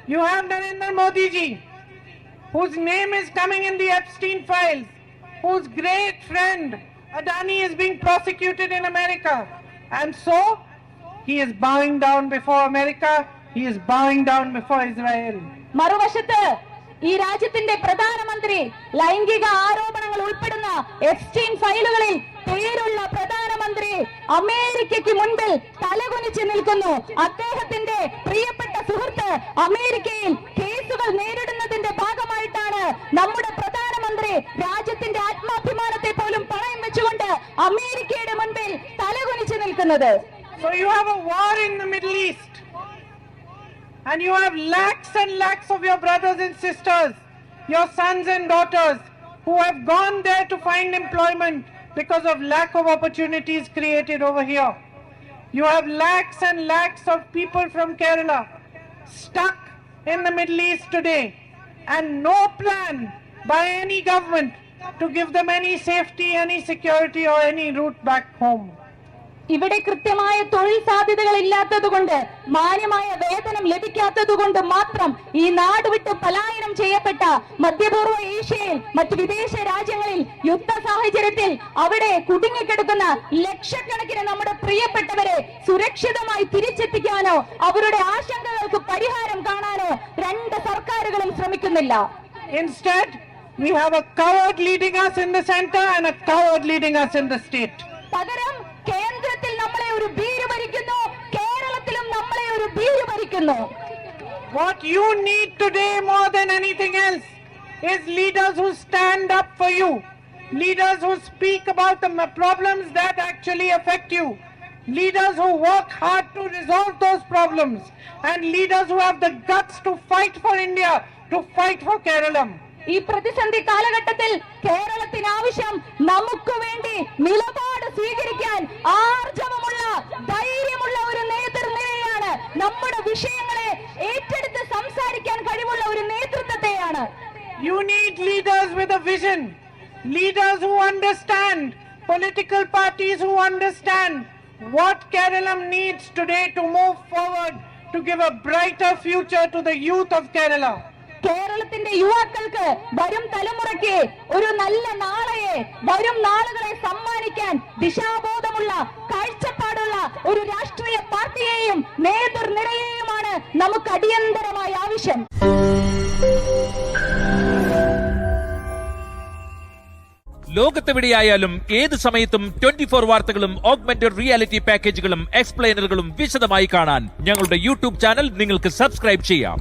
You have Narendra Modi ji, whose name is coming in the Epstein files, whose great friend Adani is being prosecuted in America. And so, he is bowing down before America, he is bowing down before Israel. മറുവശത്ത് ഈ രാജ്യത്തിന്റെ പ്രധാനമന്ത്രി ലൈംഗിക ആരോപണങ്ങൾ ഉൾപ്പെടുന്ന Epstein ഫയലുകളിൽ പേരുള്ള പ്രധാനമന്ത്രി അമേരിക്കയ്ക്ക് മുൻപിൽ തലകുനിച്ച് നിൽക്കുന്നു. അദ്ദേഹത്തിന്റെ പ്രിയപ്പെട്ട സുഹൃത്ത് അമേരിക്കയിൽ കേസുകൾ നേരിടുന്നതിന്റെ ഭാഗമായിട്ടാണ് നമ്മുടെ പ്രധാനമന്ത്രി രാജ്യത്തിന്റെ ആത്മാഭിമാനത്തെ പോലും പണയം വെച്ചുകൊണ്ട് അമേരിക്കയുടെ മുൻപിൽ തലകുനിച്ച് നിൽക്കുന്നത്. So you have a war in the Middle East. And you have lakhs and lakhs of your brothers and sisters, your sons and daughters, who have gone there to find employment because of lack of opportunities created over here. You have lakhs and lakhs of people from Kerala stuck in the Middle East today, and no plan by any government to give them any safety, any security or any route back home. ഇവിടെ കൃത്യമായ തൊഴിൽ സാധ്യതകൾ ഇല്ലാത്തതുകൊണ്ട്, മാന്യമായ വേതനം ലഭിക്കാത്തതുകൊണ്ട് മാത്രം ഈ നാട് വിട്ട് പലായനം ചെയ്യപ്പെട്ട മധ്യപൂർവ്വ ഏഷ്യയിൽ മറ്റ് വിദേശ രാജ്യങ്ങളിൽ യുദ്ധ സാഹചര്യത്തിൽ അവിടെ കുടുങ്ങിക്കിടക്കുന്ന ലക്ഷക്കണക്കിന് നമ്മുടെ പ്രിയപ്പെട്ടവരെ സുരക്ഷിതമായി തിരിച്ചെത്തിക്കാനോ അവരുടെ ആശങ്കകൾക്ക് പരിഹാരം കാണാനോ രണ്ട് സർക്കാരുകളും ശ്രമിക്കുന്നില്ല. Instead, we have a coward leading us in the center and a coward leading us in the state. പകരം കേന്ദ്രത്തിൽ നമ്മളെ ഒരു ഭീരു ഭരിക്കുന്നു, കേരളത്തിലും നമ്മളെ ഒരു ഭീരു ഭരിക്കുന്നു. What you need today more than anything else is leaders who stand up for you, leaders who speak about the problems that actually affect you, leaders who work hard to resolve those problems, and leaders who have the guts to fight for India, to fight for Kerala. ഈ പ്രതിസന്ധി കാലഘട്ടത്തിൽ കേരളത്തിന് ആവശ്യം നമുക്ക് വേണ്ടി നിലപാട് സ്വീകരിക്കാൻ ആർജവമുള്ള ധൈര്യമുള്ള ഒരു നേതൃനിരയാണ്. നമ്മുടെ വിഷയങ്ങളെ ഏറ്റെടുത്ത് സംസാരിക്കാൻ കഴിവുള്ള ഒരു നേതൃത്വത്തെയാണ്. You need leaders with a vision, leaders who understand, political parties who understand what Kerala needs today to move forward, to give a brighter future to the youth of Kerala. കേരളത്തിന്റെ യുവാക്കൾക്ക് വരും തലമുറയ്ക്ക് ഒരു നല്ല നാളെയെ, വരും നാളുകളെ സമ്മാനിക്കാൻ ദിശാബോധമുള്ള, കാഴ്ചപ്പാടുള്ള ഒരു രാഷ്ട്രീയ പാർട്ടിയെയും നേതൃനിരയെയുമാണ് നമുക്ക് അടിയന്തരമായി ആവശ്യം. ലോകത്തെവിടെയായാലും ഏത് സമയത്തും 24 വാർത്തകളും ഓഗ്മെന്റഡ് റിയാലിറ്റി പാക്കേജുകളും എക്സ്പ്ലെയിനറുകളും വിശദമായി കാണാൻ ഞങ്ങളുടെ യൂട്യൂബ് ചാനൽ നിങ്ങൾക്ക് സബ്സ്ക്രൈബ് ചെയ്യാം.